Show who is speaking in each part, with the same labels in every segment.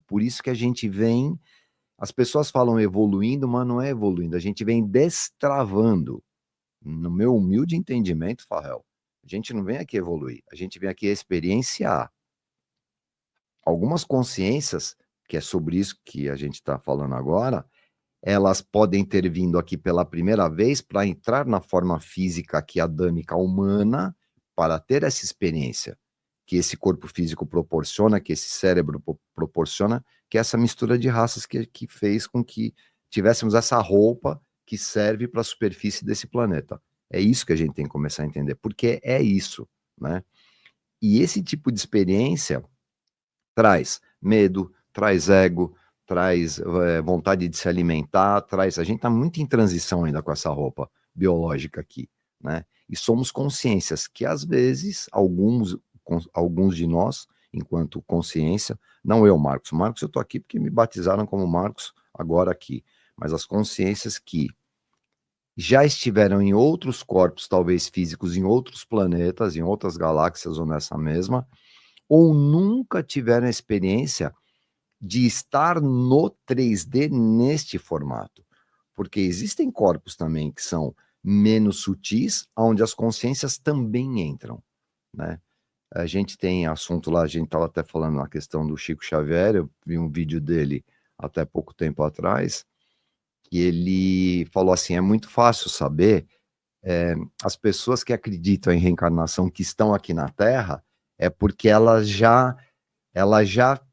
Speaker 1: Por isso que a gente vem, as pessoas falam evoluindo, mas não é evoluindo, a gente vem destravando. No meu humilde entendimento, Farrell, a gente não vem aqui evoluir, a gente vem aqui experienciar. Algumas consciências, que é sobre isso que a gente está falando agora, elas podem ter vindo aqui pela primeira vez para entrar na forma física aqui adâmica humana, para ter essa experiência que esse corpo físico proporciona, que esse cérebro proporciona, que é essa mistura de raças que fez com que tivéssemos essa roupa que serve para a superfície desse planeta. É isso que a gente tem que começar a entender, porque é isso, né? E esse tipo de experiência traz medo, traz ego, traz vontade de se alimentar, traz... A gente está muito em transição ainda com essa roupa biológica aqui, né? E somos consciências que, às vezes, alguns de nós, enquanto consciência, não eu, Marcos. Marcos, eu estou aqui porque me batizaram como Marcos agora aqui. Mas as consciências que já estiveram em outros corpos, talvez físicos, em outros planetas, em outras galáxias ou nessa mesma, ou nunca tiveram a experiência de estar no 3D neste formato. Porque existem corpos também que são menos sutis, onde as consciências também entram, né? A gente tem assunto lá, a gente estava até falando na questão do Chico Xavier, eu vi um vídeo dele até pouco tempo atrás, que ele falou assim, é muito fácil saber, as pessoas que acreditam em reencarnação, que estão aqui na Terra, é porque elas já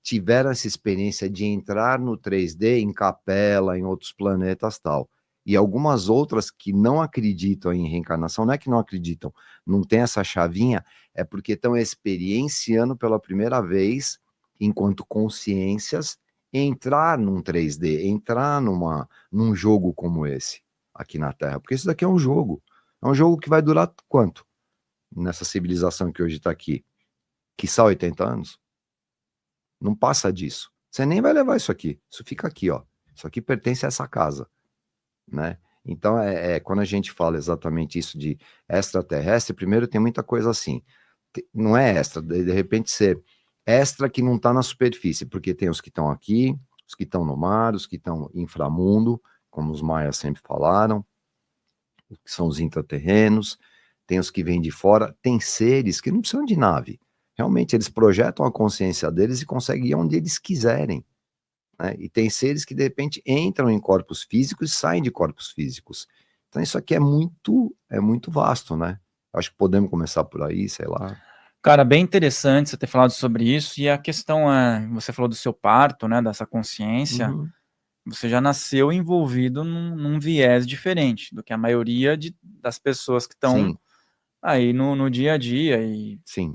Speaker 1: tiveram essa experiência de entrar no 3D em Capela, em outros planetas tal. E algumas outras que não acreditam em reencarnação, não é que não acreditam, não tem essa chavinha, é porque estão experienciando pela primeira vez, enquanto consciências, entrar num 3D, entrar num jogo como esse, aqui na Terra. Porque isso daqui é um jogo. É um jogo que vai durar quanto? Nessa civilização que hoje está aqui? Quiçá 80 anos? Não passa disso. Você nem vai levar isso aqui. Isso fica aqui, ó. Isso aqui pertence a essa casa, né? Então, quando a gente fala exatamente isso de extraterrestre, primeiro tem muita coisa assim. Não é extra, de repente ser extra que não está na superfície, porque tem os que estão aqui, os que estão no mar, os que estão inframundo, como os maias sempre falaram, que são os intraterrenos, tem os que vêm de fora, tem seres que não precisam de nave. Realmente, eles projetam a consciência deles e conseguem ir onde eles quiserem, né? E tem seres que, de repente, entram em corpos físicos e saem de corpos físicos. Então, isso aqui é muito vasto, né? Acho que podemos começar por aí, sei lá.
Speaker 2: Cara, bem interessante você ter falado sobre isso, e a questão é, você falou do seu parto, né, dessa consciência,
Speaker 1: Uhum.
Speaker 2: você já nasceu envolvido num viés diferente do que a maioria das pessoas que estão
Speaker 1: Sim,
Speaker 2: aí no dia a dia, e
Speaker 1: sim.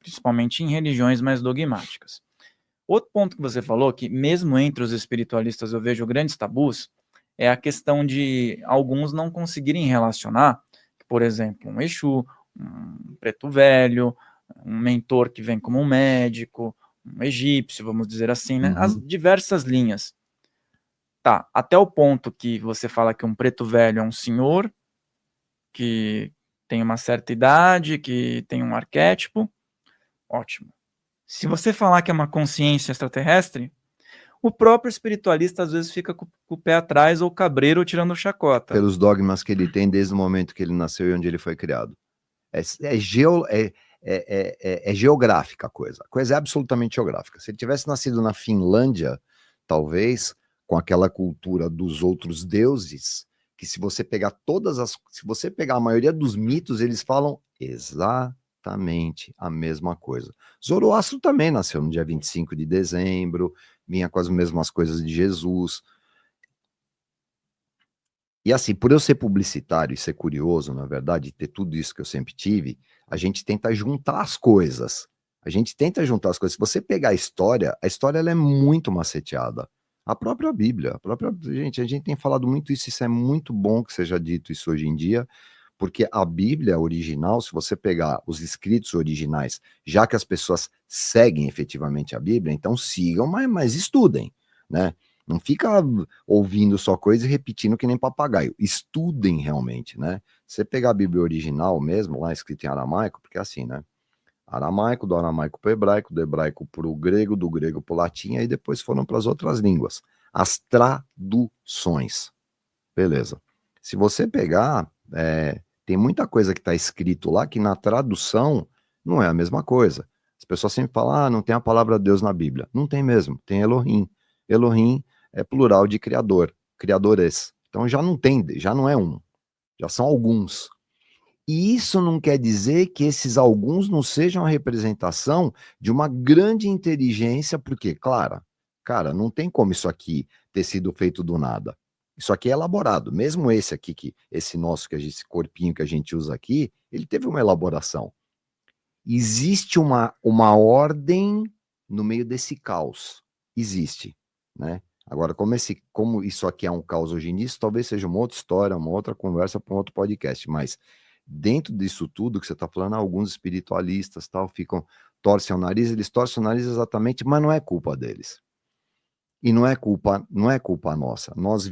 Speaker 2: principalmente em religiões mais dogmáticas. Outro ponto que você falou, que mesmo entre os espiritualistas eu vejo grandes tabus, é a questão de alguns não conseguirem relacionar, por exemplo, um Exu, um preto velho, um mentor que vem como um médico, um egípcio, vamos dizer assim, né? As
Speaker 1: Uhum.
Speaker 2: diversas linhas. Tá, até o ponto que você fala que um preto velho é um senhor, que tem uma certa idade, que tem um arquétipo, ótimo. Se você falar que é uma consciência extraterrestre, o próprio espiritualista às vezes fica com o pé atrás ou cabreiro tirando chacota.
Speaker 1: Pelos dogmas que ele tem desde o momento que ele nasceu e onde ele foi criado. É geográfica a coisa é absolutamente geográfica. Se ele tivesse nascido na Finlândia, talvez, com aquela cultura dos outros deuses, que se você pegar se você pegar a maioria dos mitos, eles falam exatamente a mesma coisa. Zoroastro também nasceu no dia 25 de dezembro, vinha com as mesmas coisas de Jesus. E assim, por eu ser publicitário e ser curioso, na verdade, ter tudo isso que eu sempre tive, a gente tenta juntar as coisas. A gente tenta juntar as coisas. Se você pegar a história ela é muito maceteada. A própria Bíblia, gente, a gente tem falado muito isso é muito bom que seja dito isso hoje em dia, porque a Bíblia original, se você pegar os escritos originais, já que as pessoas seguem efetivamente a Bíblia, então sigam, mas estudem, né? Não fica ouvindo só coisa e repetindo que nem papagaio. Estudem realmente, né? Você pegar a Bíblia original mesmo, lá escrita em aramaico, porque é assim, né? Aramaico, do aramaico para o hebraico, do hebraico para o grego, do grego para o latim, e depois foram para as outras línguas. As traduções. Beleza. Se você pegar, tem muita coisa que está escrito lá que na tradução não é a mesma coisa. As pessoas sempre falam, não tem a palavra Deus na Bíblia. Não tem mesmo, tem Elohim. Elohim é plural de criador, criadores. Então já não tem, já não é um, já são alguns. E isso não quer dizer que esses alguns não sejam a representação de uma grande inteligência, porque, claro, cara, não tem como isso aqui ter sido feito do nada. Isso aqui é elaborado. Mesmo esse aqui, esse nosso, esse corpinho que a gente usa aqui, ele teve uma elaboração. Existe uma ordem no meio desse caos. Existe, né? Agora, como isso aqui é um caos hoje nisso, talvez seja uma outra história, uma outra conversa para um outro podcast, mas dentro disso tudo que você está falando, alguns espiritualistas tal torcem o nariz, eles torcem o nariz exatamente, mas não é culpa deles. E não é culpa nossa. Nós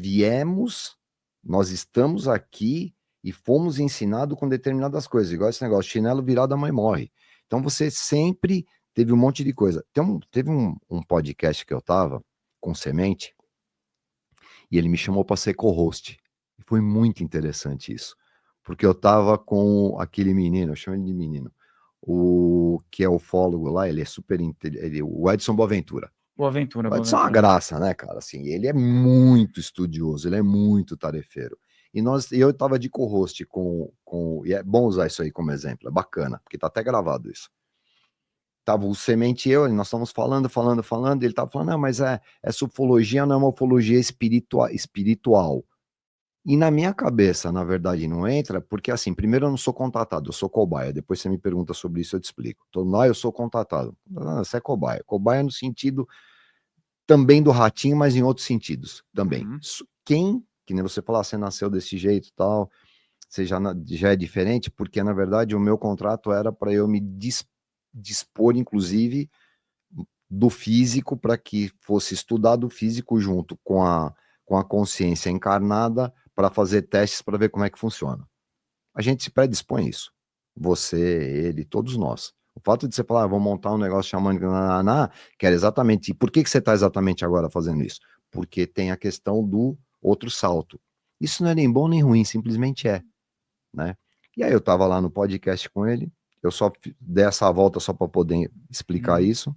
Speaker 1: estamos aqui e fomos ensinados com determinadas coisas, igual esse negócio, chinelo virado a mãe morre. Então você sempre teve um monte de coisa. Teve um podcast que eu tava com Semente, e ele me chamou para ser co-host. E foi muito interessante isso. Porque eu tava com aquele menino, eu chamo ele de menino, o que é ufólogo lá, ele é super inteligente, o Edson Boaventura.
Speaker 2: Boaventura,
Speaker 1: O Edson é uma graça, né, cara? Assim, ele é muito estudioso, ele é muito tarefeiro. E eu tava de co-host e é bom usar isso aí como exemplo, é bacana, porque tá até gravado isso. Tava o Semente e eu, nós estávamos falando, e ele tava falando, não, mas é ufologia, não é uma ufologia espiritual. E na minha cabeça, na verdade, não entra, porque assim, primeiro eu não sou contatado, eu sou cobaia. Depois você me pergunta sobre isso, eu te explico. Então, eu sou contatado. Você é cobaia. Cobaia no sentido também do ratinho, mas em outros sentidos também.
Speaker 2: Uhum.
Speaker 1: Que nem você falar, você nasceu desse jeito e tal, você já é diferente, porque na verdade o meu contrato era para eu me dispor, inclusive, do físico, para que fosse estudado o físico junto com a consciência encarnada, para fazer testes para ver como é que funciona. A gente se predispõe a isso. Você, ele, todos nós. O fato de você falar, vou montar um negócio chamando que era exatamente. E por que você está exatamente agora fazendo isso? Porque tem a questão do outro salto. Isso não é nem bom nem ruim, simplesmente é, né? E aí eu estava lá no podcast com ele, eu só dei essa volta só para poder explicar isso.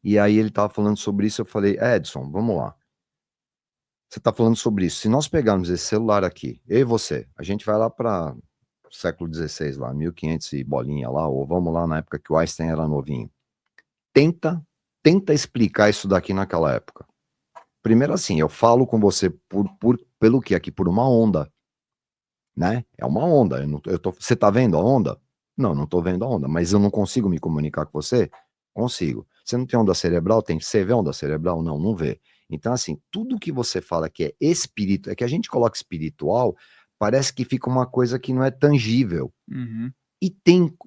Speaker 1: E aí ele estava falando sobre isso, eu falei, Edson, vamos lá. Você está falando sobre isso. Se nós pegarmos esse celular aqui, eu e você, a gente vai lá para século XVI, lá, 1500 e bolinha lá, ou vamos lá na época que o Einstein era novinho. Tenta explicar isso daqui naquela época. Primeiro assim, eu falo com você pelo que aqui? Por uma onda, né? É uma onda. Você tá vendo a onda? Não tô vendo a onda, mas eu não consigo me comunicar com você? Consigo. Você não tem onda cerebral? Você vê onda cerebral? Não vê. Então, assim, tudo que você fala que é espírito, é que a gente coloca espiritual, parece que fica uma coisa que não é tangível.
Speaker 2: Uhum.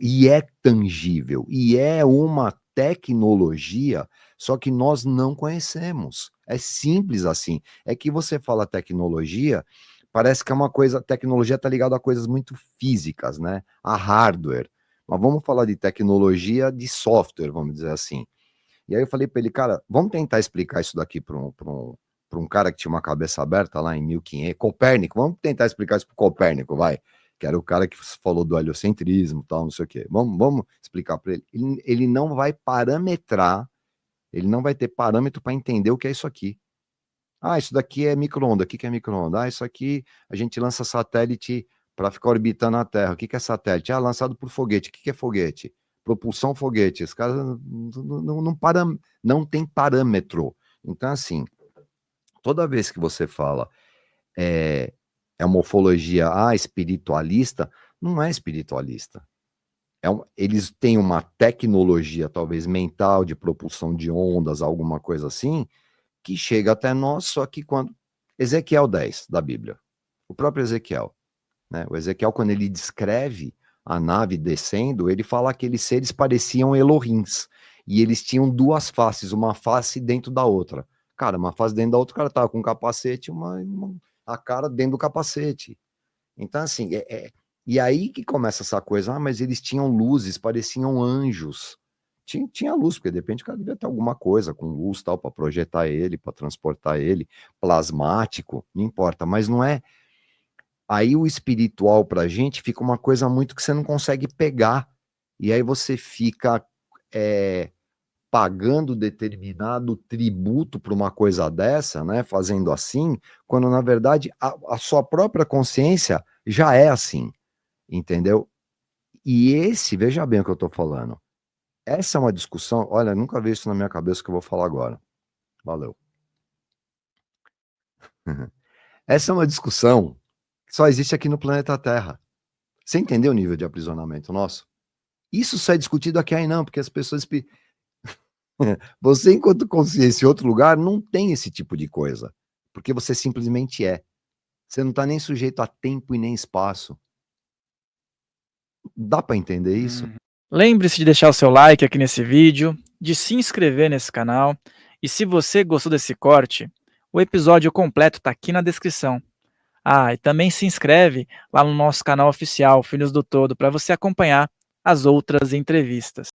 Speaker 1: E é tangível, e é uma tecnologia, só que nós não conhecemos. É simples assim. É que você fala tecnologia, parece que é uma coisa, tecnologia está ligada a coisas muito físicas, né? A hardware. Mas vamos falar de tecnologia de software, vamos dizer assim. E aí eu falei para ele, cara, vamos tentar explicar isso daqui para um cara que tinha uma cabeça aberta lá em 1500, Copérnico, vamos tentar explicar isso para Copérnico, vai, que era o cara que falou do heliocentrismo, tal, não sei o quê. Vamos explicar para ele. Ele não vai parametrar, ele não vai ter parâmetro para entender o que é isso aqui. Ah, isso daqui é micro-onda. O que é micro-onda? Ah, isso aqui a gente lança satélite para ficar orbitando a Terra. O que é satélite? Ah, lançado por foguete. O que é foguete? Propulsão foguete. Os caras não tem parâmetro. Então, assim, toda vez que você fala é uma ufologia espiritualista, não é espiritualista. Eles têm uma tecnologia, talvez mental, de propulsão de ondas, alguma coisa assim, que chega até nós, só que quando... Ezequiel 10, da Bíblia. O próprio Ezequiel, né? O Ezequiel, quando ele descreve a nave descendo, ele fala que aqueles seres pareciam Elohims, e eles tinham duas faces, uma face dentro da outra. Cara, uma face dentro da outra, o cara tava com um capacete, a cara dentro do capacete. Então, assim, E aí que começa essa coisa, mas eles tinham luzes, pareciam anjos. Tinha luz, porque de repente o cara devia ter alguma coisa com luz tal, para projetar ele, para transportar ele, plasmático, não importa, mas não é. Aí o espiritual pra gente fica uma coisa muito que você não consegue pegar. E aí você fica pagando determinado tributo para uma coisa dessa, né? Fazendo assim, quando na verdade a sua própria consciência já é assim, entendeu? E veja bem o que eu tô falando. Essa é uma discussão, olha, nunca vi isso na minha cabeça que eu vou falar agora. Valeu. Essa é uma discussão que só existe aqui no planeta Terra. Você entendeu o nível de aprisionamento nosso? Isso só é discutido aqui aí não, porque as pessoas... Você, enquanto consciência em outro lugar, não tem esse tipo de coisa. Porque você simplesmente é. Você não está nem sujeito a tempo e nem espaço. Dá para entender isso?
Speaker 2: Lembre-se de deixar o seu like aqui nesse vídeo, de se inscrever nesse canal, e se você gostou desse corte, o episódio completo está aqui na descrição. Ah, e também se inscreve lá no nosso canal oficial, Filhos do Todo, para você acompanhar as outras entrevistas.